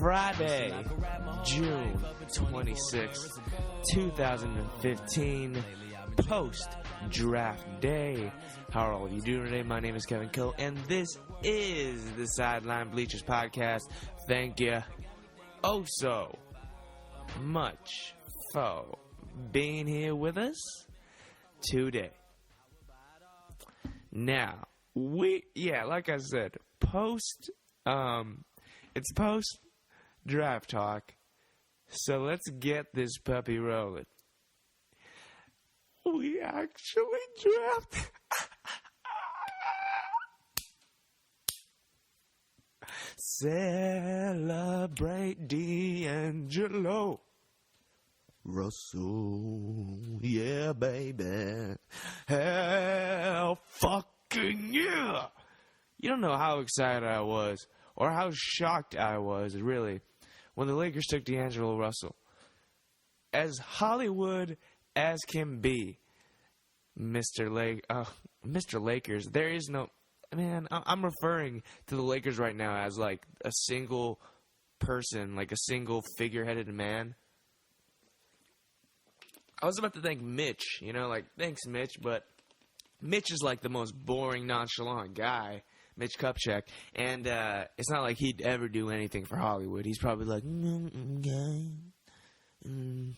Friday, June 26th, 2015, post-draft day. How are all of you doing today? My name is Kevin Coe, and this is the Sideline Bleachers Podcast. Thank you oh so much for being here with us today. Now, like I said, it's post-draft talk, so let's get this puppy rolling. We actually drafted... Celebrate D'Angelo Russell, yeah, baby. Hell fucking yeah! You don't know how excited I was, or how shocked I was, really, when the Lakers took D'Angelo Russell. As Hollywood as can be, Mr. Lakers, there is no... Man, I'm referring to the Lakers right now as, like, a single person, like a single figure-headed man. I was about to thank Mitch, thanks, Mitch, but Mitch is, like, the most boring, nonchalant guy, Mitch Kupchak, and it's not like he'd ever do anything for Hollywood. He's probably like, the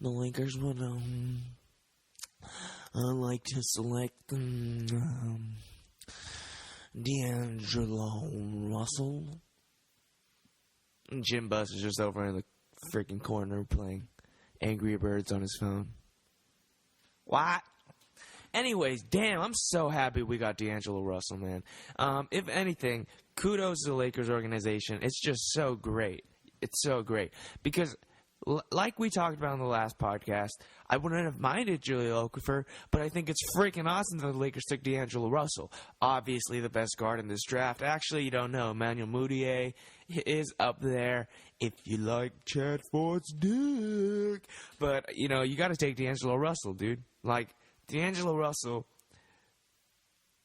Lakers would, like to select, D'Angelo Russell. Jim Buss is just over in the freaking corner playing Angry Birds on his phone. What? Anyways, damn, I'm so happy we got D'Angelo Russell, man. If anything, kudos to the Lakers organization. It's just so great. It's so great. Because, like we talked about in the last podcast, I wouldn't have minded Jahlil Okafor, but I think it's freaking awesome that the Lakers took D'Angelo Russell. Obviously the best guard in this draft. Actually, you don't know. Emmanuel Mudiay is up there if you like Chad Ford's dick. But, you got to take D'Angelo Russell, dude. Like, D'Angelo Russell,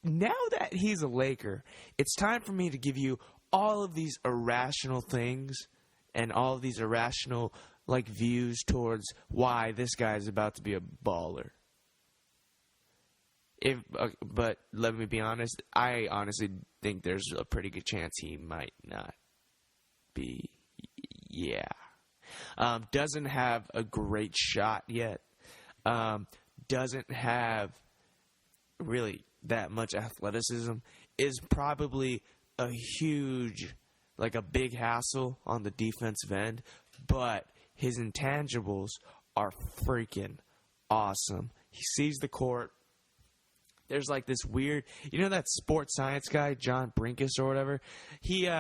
now that he's a Laker, it's time for me to give you all of these irrational things and all of these irrational views towards why this guy's about to be a baller. But let me be honest, I honestly think there's a pretty good chance he might not be. Yeah. Doesn't have a great shot yet. Doesn't have really that much athleticism. Is probably a huge, a big hassle on the defensive end, but his intangibles are freaking awesome. He sees the court. There's this weird, that sports science guy, John Brinkus or whatever? He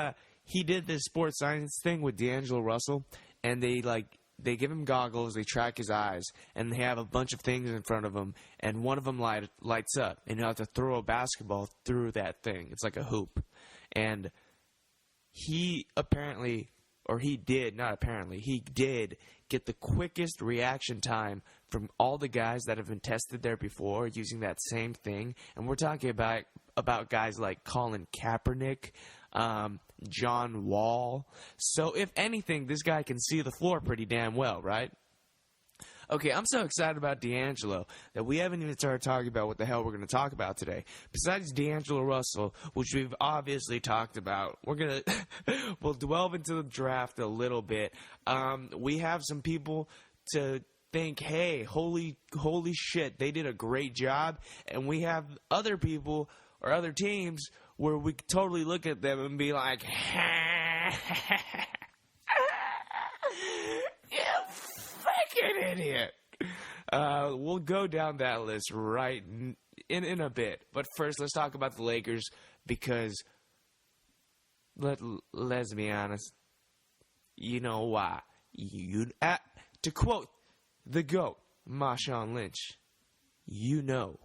did this sports science thing with D'Angelo Russell, and they give him goggles, they track his eyes, and they have a bunch of things in front of him, and one of them lights up, and you have to throw a basketball through that thing. It's like a hoop. And he did get the quickest reaction time from all the guys that have been tested there before using that same thing. And we're talking about guys like Colin Kaepernick, John Wall. So if anything, this guy can see the floor pretty damn well, right? Okay, I'm so excited about D'Angelo that we haven't even started talking about what the hell we're going to talk about today. Besides D'Angelo Russell, which we've obviously talked about, we'll delve into the draft a little bit. We have some people to think, hey, holy shit, they did a great job. And we have other people or other teams where we totally look at them and be like, idiot. We'll go down that list right in a bit. But first, let's talk about the Lakers because, let's be honest, you know why. To quote the GOAT, Marshawn Lynch, you know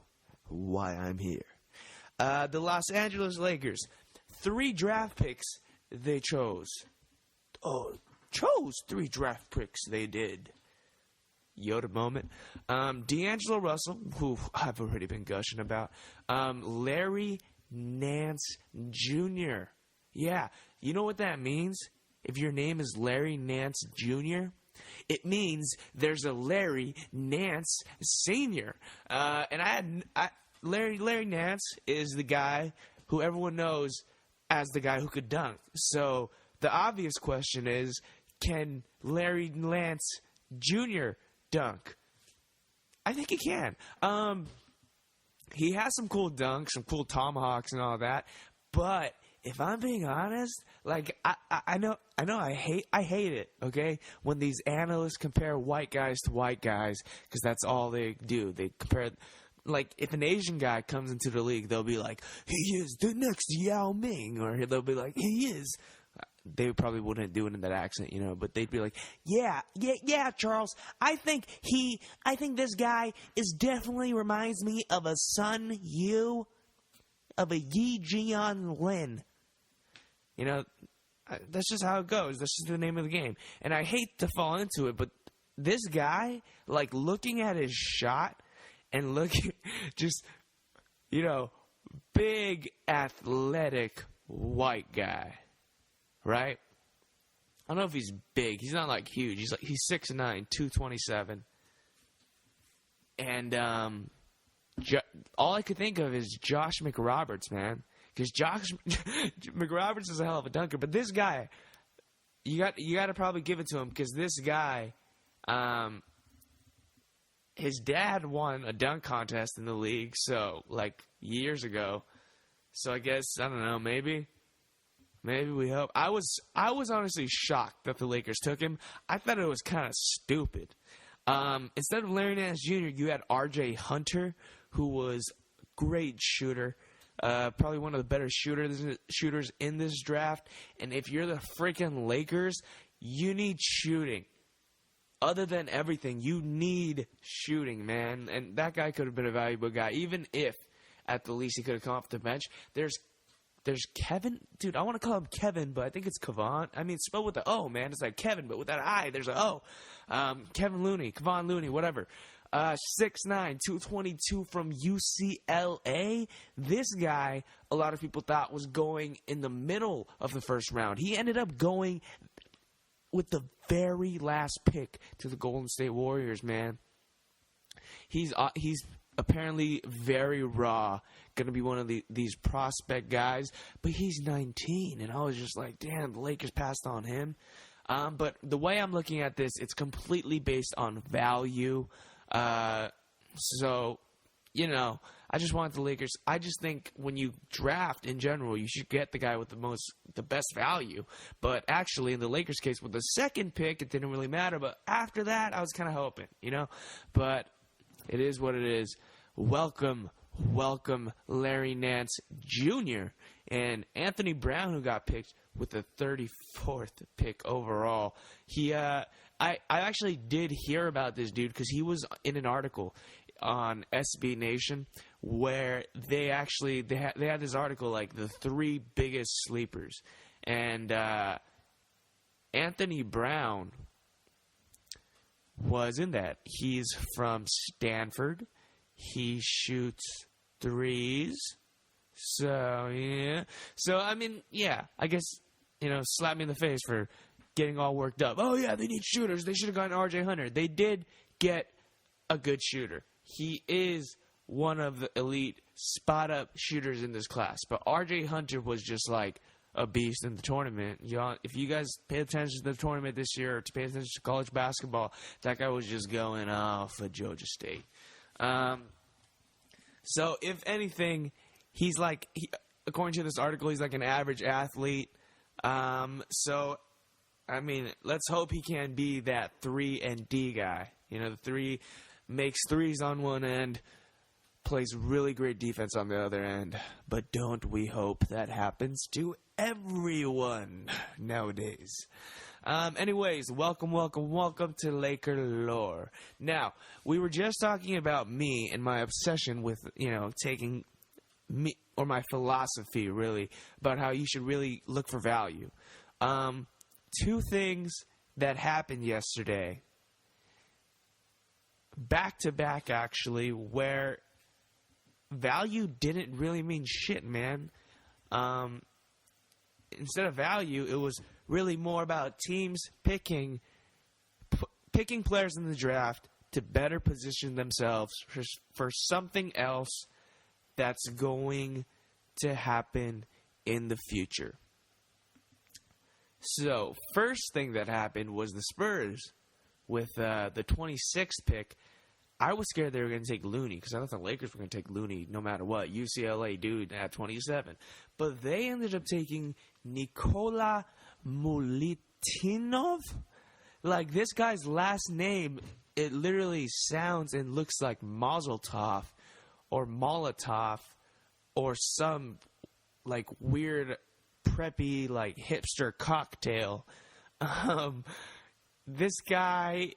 why I'm here. The Los Angeles Lakers, 3 draft picks they chose. Chose 3 draft picks they did. Yoda moment. D'Angelo Russell, who I've already been gushing about. Larry Nance Jr. Yeah, you know what that means? if your name is Larry Nance Jr., it means there's a Larry Nance Sr. Larry Nance is the guy who everyone knows as the guy who could dunk. So the obvious question is, can Larry Nance Jr. dunk? I think he can. He has some cool dunks, some cool tomahawks and all that. But if I'm being honest, like I know I hate it, okay? When these analysts compare white guys to white guys, because that's all they do. They compare, like, if an Asian guy comes into the league, they'll be like, he is the next Yao Ming, or they'll be like, he is. They probably wouldn't do it in that accent, you know, but they'd be like, yeah, Charles, I think this guy definitely reminds me of a Sun Yu, of a Yi Jian Lin. You know, that's just how it goes. That's just the name of the game. And I hate to fall into it, but this guy, like, looking at his shot and looking, just, you know, big, athletic, white guy. Right? I don't know if he's big. He's not, like, huge. He's 6'9", 227. And all I could think of is Josh Mcroberts, man. Because Josh Mcroberts is a hell of a dunker. But this guy, you got to probably give it to him, because this guy, his dad won a dunk contest in the league, so, like, years ago. So I guess, I don't know, maybe we hope. I was honestly shocked that the Lakers took him. I thought it was kind of stupid. Instead of Larry Nance Jr., you had R.J. Hunter, who was a great shooter, probably one of the better shooters in this draft. And if you're the freaking Lakers, you need shooting. Other than everything, you need shooting, man. And that guy could have been a valuable guy, even if at the least he could have come off the bench. There's Kevin. Dude, I want to call him Kevin, but I think it's Kevon. I mean, it's spelled with the O, man. It's like Kevin, but with that I, there's an O. Kevon Looney, whatever. 6'9", 222 from UCLA. This guy, a lot of people thought was going in the middle of the first round. He ended up going with the very last pick to the Golden State Warriors, man. He's apparently very raw, going to be one of these prospect guys, but he's 19, and I was just like, damn, the Lakers passed on him. But the way I'm looking at this, it's completely based on value. So, you know, I just want the Lakers. I just think when you draft in general, you should get the guy with the best value. But actually, in the Lakers' case, with the second pick, it didn't really matter. But after that, I was kind of hoping, you know. But it is what it is. Welcome, Larry Nance Jr. and Anthony Brown, who got picked with the 34th pick overall. I actually did hear about this dude because he was in an article on SB Nation where they had this article, like, the 3 biggest sleepers. And Anthony Brown was in that. He's from Stanford. He shoots threes. So, yeah. So, I mean, yeah, I guess, you know, slap me in the face for getting all worked up. Oh, yeah, they need shooters. They should have gotten R.J. Hunter. They did get a good shooter. He is one of the elite spot-up shooters in this class. But R.J. Hunter was just like a beast in the tournament. If you guys pay attention to the tournament this year, or to pay attention to college basketball, that guy was just going off at Georgia State. So, if anything, he's like, according to this article, he's like an average athlete. So, I mean, let's hope he can be that 3-and-D guy. You know, the 3 makes threes on one end, plays really great defense on the other end. But don't we hope that happens to everyone nowadays. Anyways, welcome to Laker lore. Now, we were just talking about me and my obsession with, you know, taking me, or my philosophy, really, about how you should really look for value. 2 things that happened yesterday, back-to-back, actually, where value didn't really mean shit, man. Instead of value, it was really more about teams picking players in the draft to better position themselves for something else that's going to happen in the future. So, first thing that happened was the Spurs with the 26th pick. I was scared they were going to take Looney because I thought the Lakers were going to take Looney no matter what. UCLA dude at 27. But they ended up taking Nikola Mulitinov. Like, this guy's last name, it literally sounds and looks like Mazel Tov or Molotov or some, like, weird, preppy, like, hipster cocktail. This guy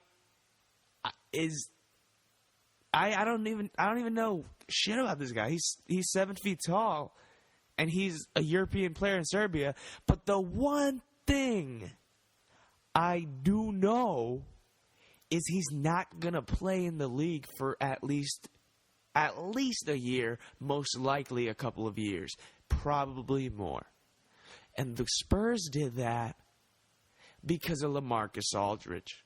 is... I don't even know shit about this guy. He's 7 feet tall, and he's a European player in Serbia. But the one thing I do know is he's not gonna play in the league for at least a year, most likely a couple of years, probably more. And the Spurs did that because of LaMarcus Aldridge.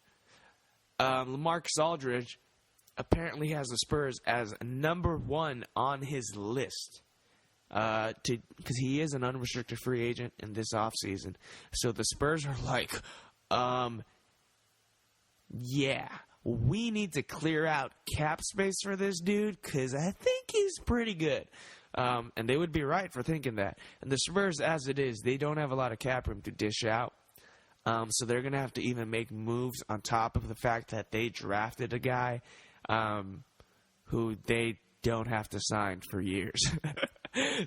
LaMarcus Aldridge apparently has the Spurs as number 1 on his list because he is an unrestricted free agent in this offseason. So the Spurs are like, yeah, we need to clear out cap space for this dude because I think he's pretty good. And they would be right for thinking that. And the Spurs, as it is, they don't have a lot of cap room to dish out. So they're going to have to even make moves on top of the fact that they drafted a guy who they don't have to sign for years.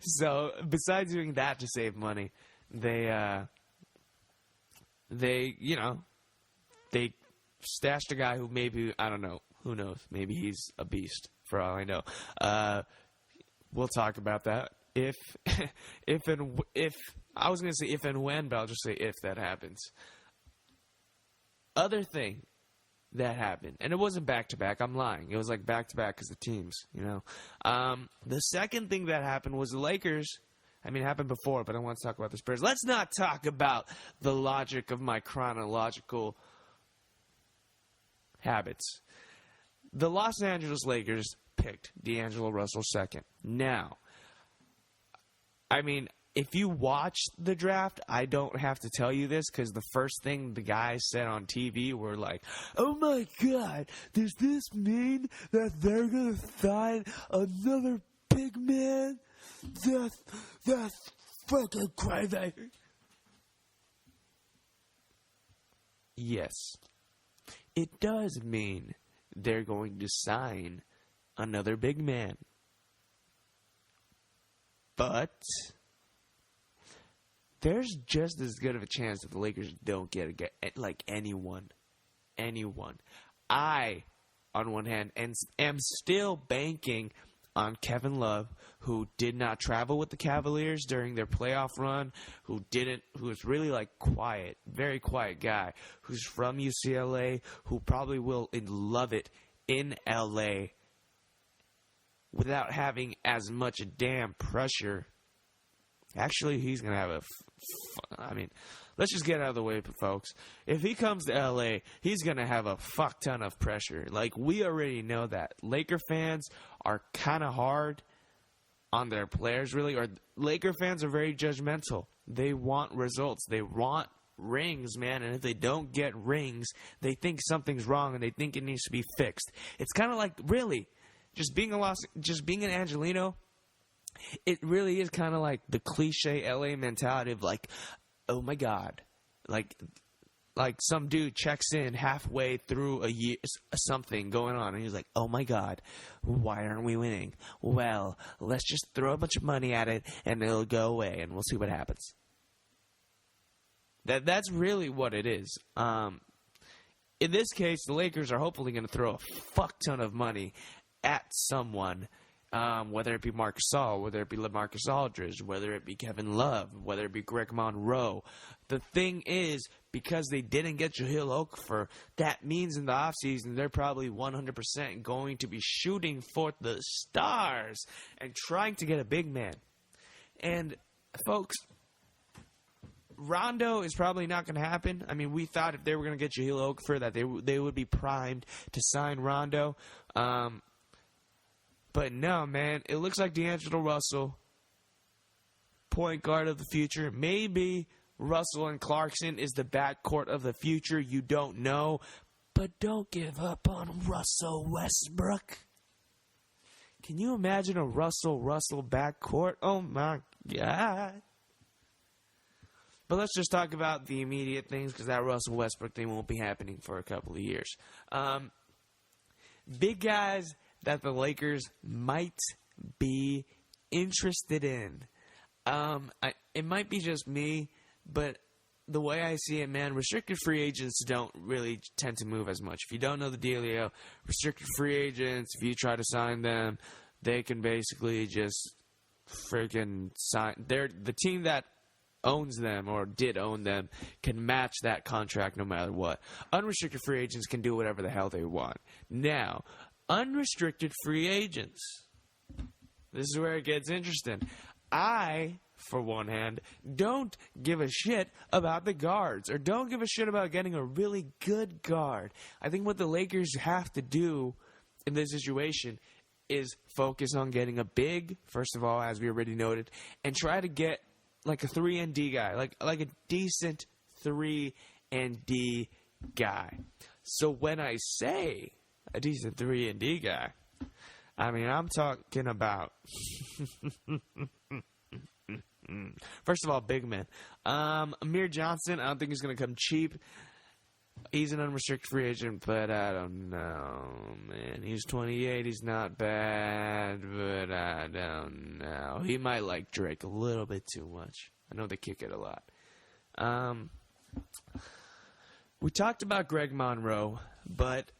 So besides doing that to save money, they stashed a guy who maybe, I don't know, who knows, maybe he's a beast for all I know. We'll talk about that if I was going to say if and when, but I'll just say if that happens. Other thing that happened, and it wasn't back-to-back, I'm lying. It was like back-to-back because the teams, you know. The second thing that happened was the Lakers. I mean, it happened before, but I want to talk about the Spurs. Let's not talk about the logic of my chronological habits. The Los Angeles Lakers picked D'Angelo Russell second. Now, I mean, if you watch the draft, I don't have to tell you this because the first thing the guys said on TV were like, oh my God, does this mean that they're going to sign another big man? That's fucking crazy. Yes, it does mean they're going to sign another big man. But there's just as good of a chance that the Lakers don't get anyone. I, on one hand, am still banking on Kevin Love, who did not travel with the Cavaliers during their playoff run, who was really like quiet, very quiet guy, who's from UCLA, who probably will love it in LA without having as much damn pressure. Actually, he's going to have let's just get out of the way, folks. If he comes to LA, he's going to have a fuck ton of pressure. Like, we already know that. Laker fans are kind of hard on their players, really. Or Laker fans are very judgmental. They want results. They want rings, man. And if they don't get rings, they think something's wrong and they think it needs to be fixed. It's kind of like, really, just being an Angelino, it really is kind of like the cliche LA mentality of like, oh my God, like some dude checks in halfway through a year, something going on, and he's like, oh my God, why aren't we winning? Well, let's just throw a bunch of money at it and it'll go away and we'll see what happens. That's really what it is. In this case, the Lakers are hopefully going to throw a fuck ton of money at someone. Whether it be Marc Gasol, whether it be LaMarcus Aldridge, whether it be Kevin Love, whether it be Greg Monroe. The thing is, because they didn't get Jahlil Okafor, that means in the offseason they're probably 100% going to be shooting for the stars and trying to get a big man. And, folks, Rondo is probably not going to happen. I mean, we thought if they were going to get Jahlil Okafor that they would be primed to sign Rondo. But no, man. It looks like D'Angelo Russell, point guard of the future. Maybe Russell and Clarkson is the backcourt of the future. You don't know. But don't give up on Russell Westbrook. Can you imagine a Russell backcourt? Oh, my God. But let's just talk about the immediate things, because that Russell Westbrook thing won't be happening for a couple of years. Big guys that the Lakers might be interested in. It might be just me, but the way I see it, man, restricted free agents don't really tend to move as much. If you don't know the dealio, restricted free agents, if you try to sign them, they can basically just freaking sign. The team that owns them or did own them can match that contract no matter what. Unrestricted free agents can do whatever the hell they want. Now, unrestricted free agents. This is where it gets interesting. I, for one hand, don't give a shit about the guards, or don't give a shit about getting a really good guard. I think what the Lakers have to do in this situation is focus on getting a big, first of all, as we already noted, and try to get like a 3-and-D guy, like a decent 3-and-D guy. So when I say a decent 3-and-D guy, I mean, I'm talking about first of all, big man. Amir Johnson, I don't think he's going to come cheap. He's an unrestricted free agent, but I don't know, man. He's 28. He's not bad, but I don't know. He might like Drake a little bit too much. I know they kick it a lot. We talked about Greg Monroe, but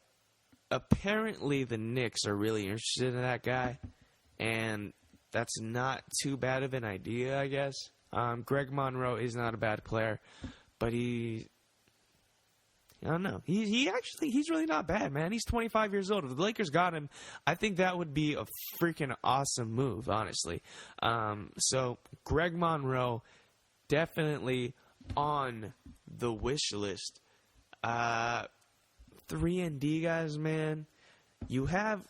apparently the Knicks are really interested in that guy, and that's not too bad of an idea, I guess. Greg Monroe is not a bad player, but I don't know. He's really not bad, man. He's 25 years old. If the Lakers got him, I think that would be a freaking awesome move, honestly. So Greg Monroe, definitely on the wish list. 3-and-D guys, man. You have,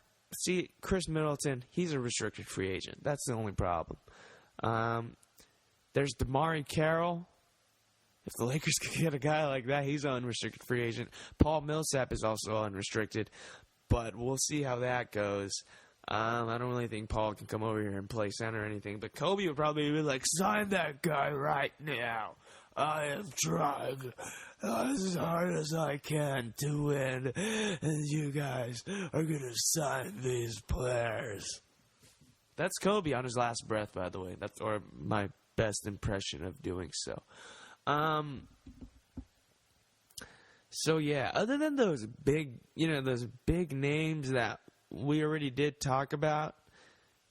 Chris Middleton, he's a restricted free agent. That's the only problem. There's DeMarre Carroll. If the Lakers could get a guy like that, he's an unrestricted free agent. Paul Millsap is also unrestricted, but we'll see how that goes. I don't really think Paul can come over here and play center or anything, but Kobe would probably be like, sign that guy right now. I am trying as hard as I can to win, and you guys are going to sign these players. That's Kobe on his last breath, by the way. That's or my best impression of doing so. So yeah, other than those big names that we already did talk about,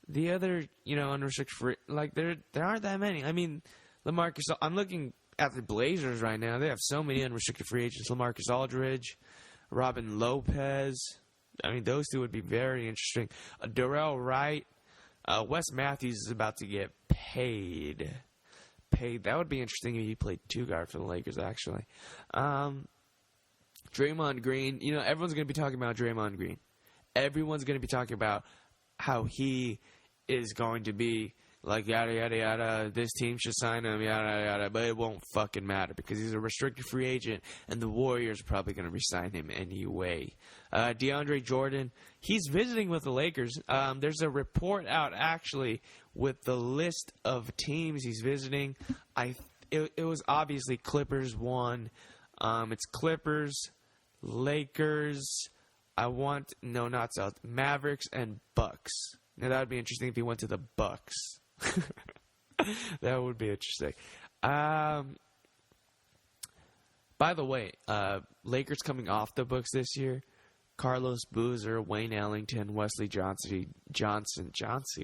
the other, unrestricted free, like there aren't that many. I mean, LaMarcus, I'm looking at the Blazers right now. They have so many unrestricted free agents. LaMarcus Aldridge, Robin Lopez. I mean, those two would be very interesting. Darrell Wright, Wes Matthews is about to get paid. That would be interesting if he played 2-guard for the Lakers, actually. Draymond Green. Everyone's going to be talking about Draymond Green. Everyone's going to be talking about how he is going to be like yada, yada, yada. This team should sign him, yada, yada. But it won't fucking matter because he's a restricted free agent, and the Warriors are probably going to re-sign him anyway. DeAndre Jordan, he's visiting with the Lakers. There's a report out, actually, with the list of teams he's visiting. It was obviously Clippers 1. It's Clippers, Lakers, not South, Mavericks, and Bucks. Now, that would be interesting if he went to the Bucks. That would be interesting. By the way, Lakers coming off the books this year. Carlos Boozer, Wayne Ellington, Wesley Johnson,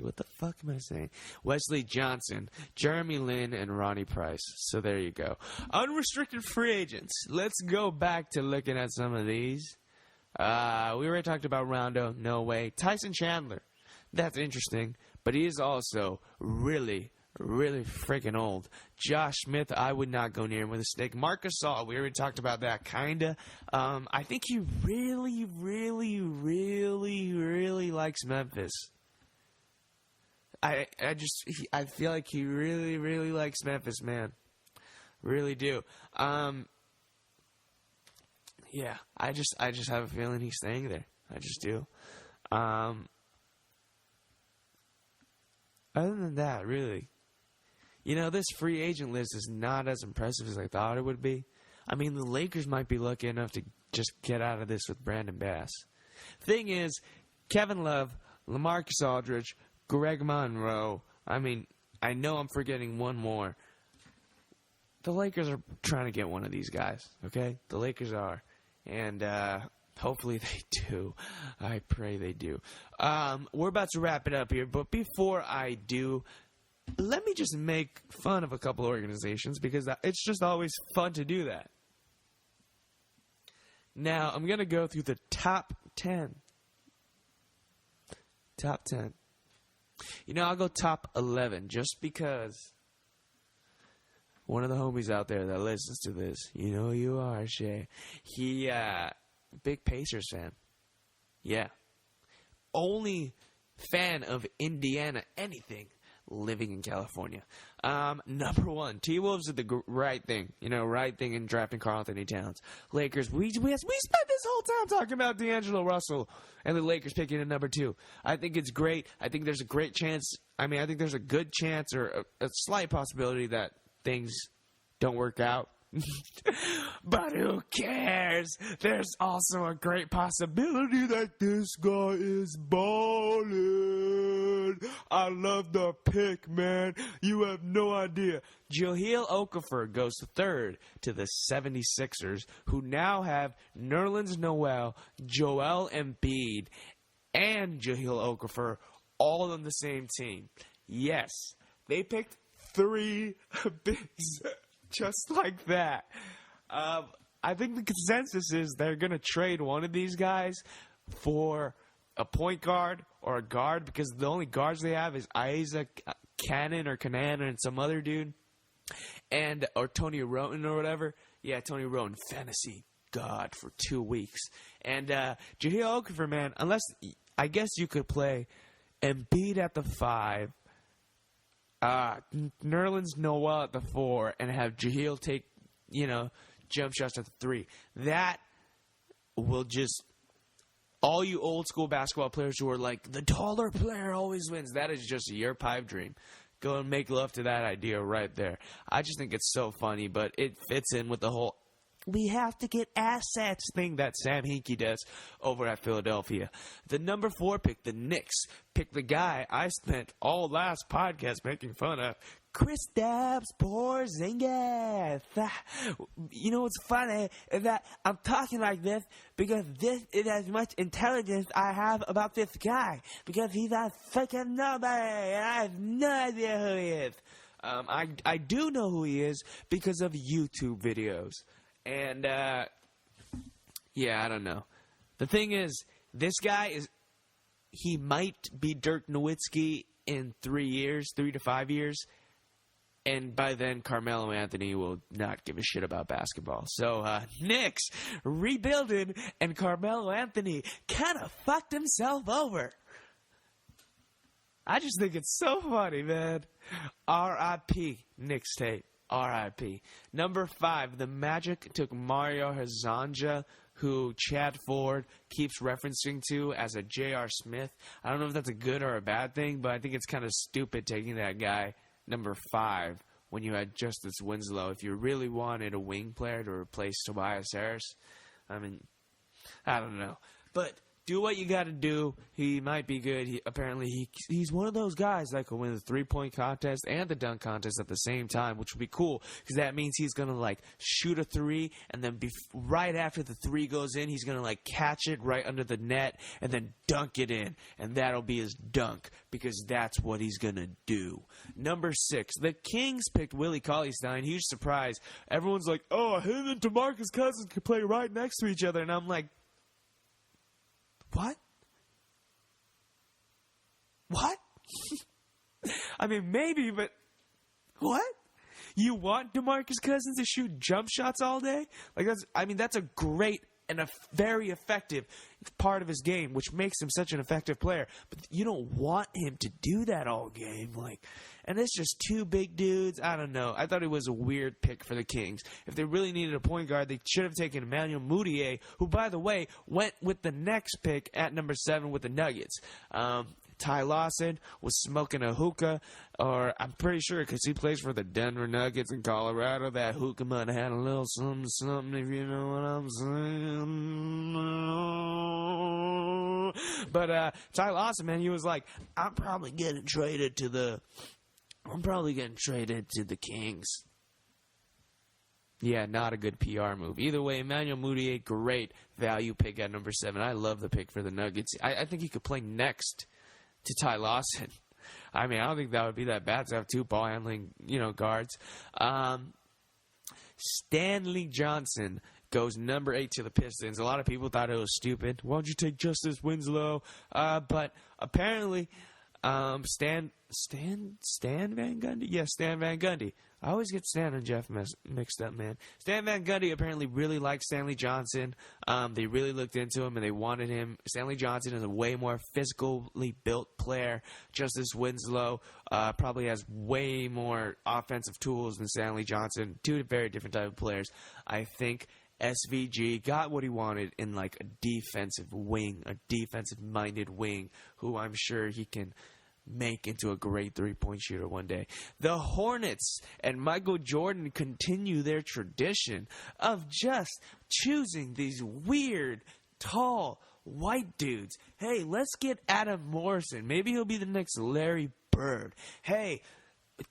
what the fuck am I saying? Wesley Johnson, Jeremy Lin, and Ronnie Price. So there you go. Unrestricted free agents. Let's go back to looking at some of these. We already talked about Rondo. No way. Tyson Chandler. That's interesting. But he is also really, really freaking old. Josh Smith, I would not go near him with a stick. Marc Gasol, we already talked about that, kinda. I think he really, really, really, really likes Memphis. I feel like he really, really likes Memphis, man. Really do. Yeah, I just have a feeling he's staying there. I just do. Other than that, really, this free agent list is not as impressive as I thought it would be. I mean, the Lakers might be lucky enough to just get out of this with Brandon Bass. Thing is, Kevin Love, LaMarcus Aldridge, Greg Monroe. I mean, I know I'm forgetting one more. The Lakers are trying to get one of these guys, okay? The Lakers are. And hopefully they do. I pray they do. We're about to wrap it up here, but before I do, let me just make fun of a couple organizations because it's just always fun to do that. Now, I'm going to go through the top 10. Top 10. I'll go top 11 just because one of the homies out there that listens to this, you know you are, Shay. He, big Pacers fan. Yeah. Only fan of Indiana anything living in California. Number one, T-Wolves did the right thing. Right thing in drafting Karl-Anthony Towns. Lakers, we spent this whole time talking about D'Angelo Russell and the Lakers picking at number 2. I think it's great. I think there's a great chance. I think there's a good chance or a slight possibility that things don't work out. But who cares? There's also a great possibility that this guy is balling. I love the pick, man. You have no idea. Jahlil Okafor goes third to the 76ers, who now have Nerlens Noel, Joel Embiid, and Jahlil Okafor all on the same team. Yes, they picked 3 bigs just like that. I think the consensus is they're going to trade one of these guys for a point guard or a guard because the only guards they have is Isaac Cannon and some other dude. Or Tony Roten or whatever. Yeah, Tony Roten, fantasy god for 2 weeks. And Jahlil Okafor, man, I guess you could play Embiid at the 5, Nerlens Noel at the 4, and have Jahlil take, jump shots at the 3. That will just, all you old school basketball players who are like, the taller player always wins, that is just your pipe dream. Go and make love to that idea right there. I just think it's so funny, but it fits in with the whole we have to get assets thing that Sam Hinkie does over at Philadelphia. The number 4 pick, the Knicks, picked the guy I spent all last podcast making fun of, Kristaps Porzingis. You know what's funny is that I'm talking like this because this is as much intelligence I have about this guy because he's a freaking nobody and I have no idea who he is. I do know who he is because of YouTube videos. And, yeah, I don't know. The thing is, this guy he might be Dirk Nowitzki in 3 to 5 years. And by then, Carmelo Anthony will not give a shit about basketball. So, Knicks rebuilding, and Carmelo Anthony kind of fucked himself over. I just think it's so funny, man. R.I.P. Knicks tape. R.I.P. Number 5, the Magic took Mario Hezonja, who Chad Ford keeps referencing to as a J.R. Smith. I don't know if that's a good or a bad thing, but I think it's kind of stupid taking that guy, number 5, when you had Justise Winslow. If you really wanted a wing player to replace Tobias Harris, I don't know. But do what you got to do. He might be good. He's one of those guys that can win the 3-point contest and the dunk contest at the same time, which would be cool because that means he's going to shoot a 3 and then right after the 3 goes in, he's going to catch it right under the net and then dunk it in, and that'll be his dunk because that's what he's going to do. Number 6, the Kings picked Willie Cauley-Stein. Huge surprise. Everyone's like, oh, him and DeMarcus Cousins could play right next to each other, and I'm like, what? Maybe, but What? You want DeMarcus Cousins to shoot jump shots all day? Like, that's a great and a very effective part of his game, which makes him such an effective player. But you don't want him to do that all game. And it's just two big dudes. I don't know. I thought it was a weird pick for the Kings. If they really needed a point guard, they should have taken Emmanuel Mudiay, who, by the way, went with the next pick at number 7 with the Nuggets. Ty Lawson was smoking a hookah, or I'm pretty sure because he plays for the Denver Nuggets in Colorado, that hookah might have had a little something, if you know what I'm saying. But Ty Lawson, man, he was like, I'm probably getting traded to the Kings. Yeah, not a good PR move. Either way, Emmanuel Mudiay, great value pick at number 7. I love the pick for the Nuggets. I think he could play next to Ty Lawson. I mean, I don't think that would be that bad to have two ball handling, guards. Stanley Johnson goes number 8 to the Pistons. A lot of people thought it was stupid. Why don't you take Justise Winslow? But apparently, Stan Van Gundy? Yeah, Stan Van Gundy. I always get Stan and Jeff mixed up, man. Stan Van Gundy apparently really liked Stanley Johnson. They really looked into him, and they wanted him. Stanley Johnson is a way more physically built player. Justise Winslow probably has way more offensive tools than Stanley Johnson. Two very different type of players. I think SVG got what he wanted in a defensive wing, a defensive-minded wing, who I'm sure he can make into a great three-point shooter one day. The Hornets and Michael Jordan continue their tradition of just choosing these weird, tall, white dudes. Hey, let's get Adam Morrison. Maybe he'll be the next Larry Bird. Hey,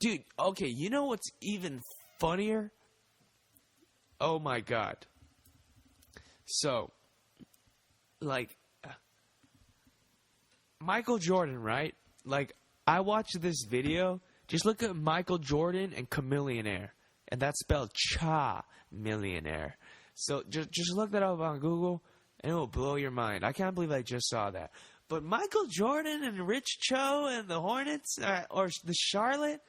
dude, okay, you know what's even funnier? Oh, my God. So, Michael Jordan, right? I watched this video. Just look at Michael Jordan and Chamillionaire. And that's spelled Cha-millionaire. So just look that up on Google, and it will blow your mind. I can't believe I just saw that. But Michael Jordan and Rich Cho and the Hornets, or the Charlotte,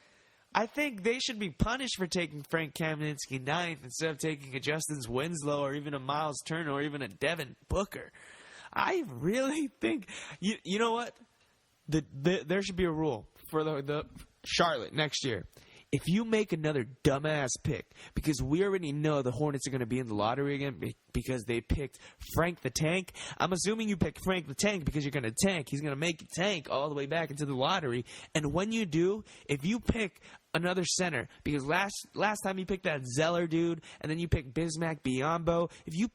I think they should be punished for taking Frank Kaminsky 9th instead of taking a Justise Winslow or even a Miles Turner or even a Devin Booker. I really think, you know what? There should be a rule for the Charlotte next year. If you make another dumbass pick, because we already know the Hornets are going to be in the lottery again because they picked Frank the Tank. I'm assuming you picked Frank the Tank because you're going to tank. He's going to make you tank all the way back into the lottery. And when you do, if you pick another center, because last time you picked that Zeller dude, and then you picked Bismack Biyombo, if you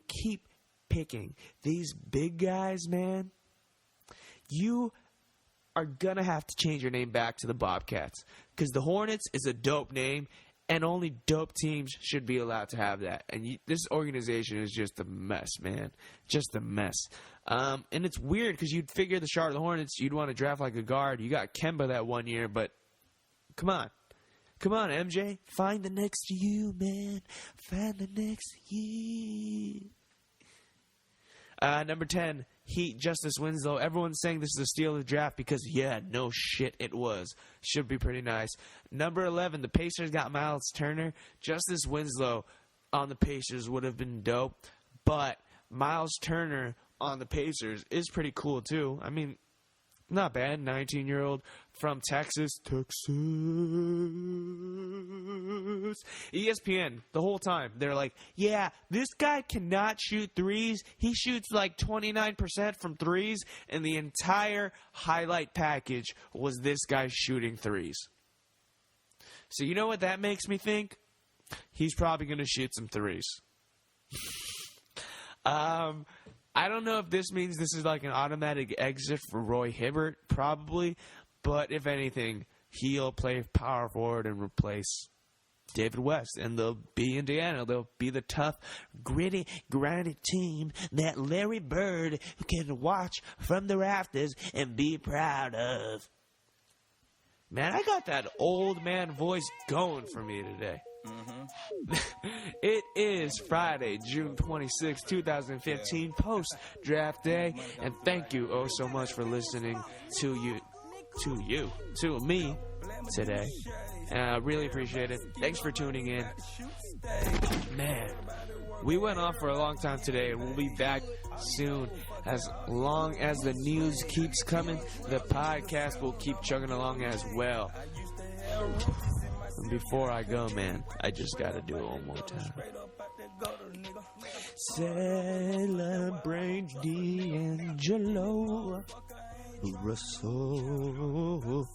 keep picking these big guys, man, you are going to have to change your name back to the Bobcats, because the Hornets is a dope name, and only dope teams should be allowed to have that. And this organization is just a mess, man. Just a mess. And it's weird, because you'd figure the Charlotte Hornets, you'd want to draft like a guard. You got Kemba that one year, but come on. Come on, MJ. Find the next you, man. Find the next you. Number 10, Heat, Justise Winslow. Everyone's saying this is a steal of the draft because, yeah, no shit, it was. Should be pretty nice. Number 11, the Pacers got Miles Turner. Justise Winslow on the Pacers would have been dope, but Miles Turner on the Pacers is pretty cool, too. I mean, not bad. 19-year-old from Texas. ESPN, the whole time, they're like, yeah, this guy cannot shoot threes. He shoots like 29% from threes, and the entire highlight package was this guy shooting threes. So you know what that makes me think? He's probably going to shoot some threes. I don't know if this means this is like an automatic exit for Roy Hibbert, probably. But if anything, he'll play power forward and replace David West. And they'll be Indiana. They'll be the tough, gritty, grinded team that Larry Bird can watch from the rafters and be proud of. Man, I got that old man voice going for me today. Mm-hmm. It is Friday, June 26, 2015, post-draft day, and thank you oh so much for listening to me today. Really appreciate it. Thanks for tuning in. Man, we went off for a long time today. We'll be back soon. As long as the news keeps coming, the podcast will keep chugging along as well. And before I go, man, I just gotta do it one more time. Celebrate D'Angelo Russell.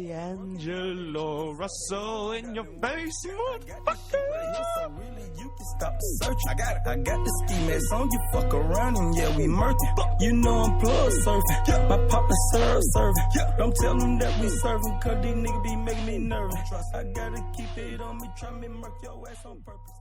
D'Angelo Russell in your face, motherfucker. You can stop the search. I got the ski mask on. You fuck around and yeah, we murking. You know I'm plug surfing. My partner serving. Don't tell them that we serving, cause these niggas be making me nervous. I gotta keep it on me, try me murk your ass on purpose.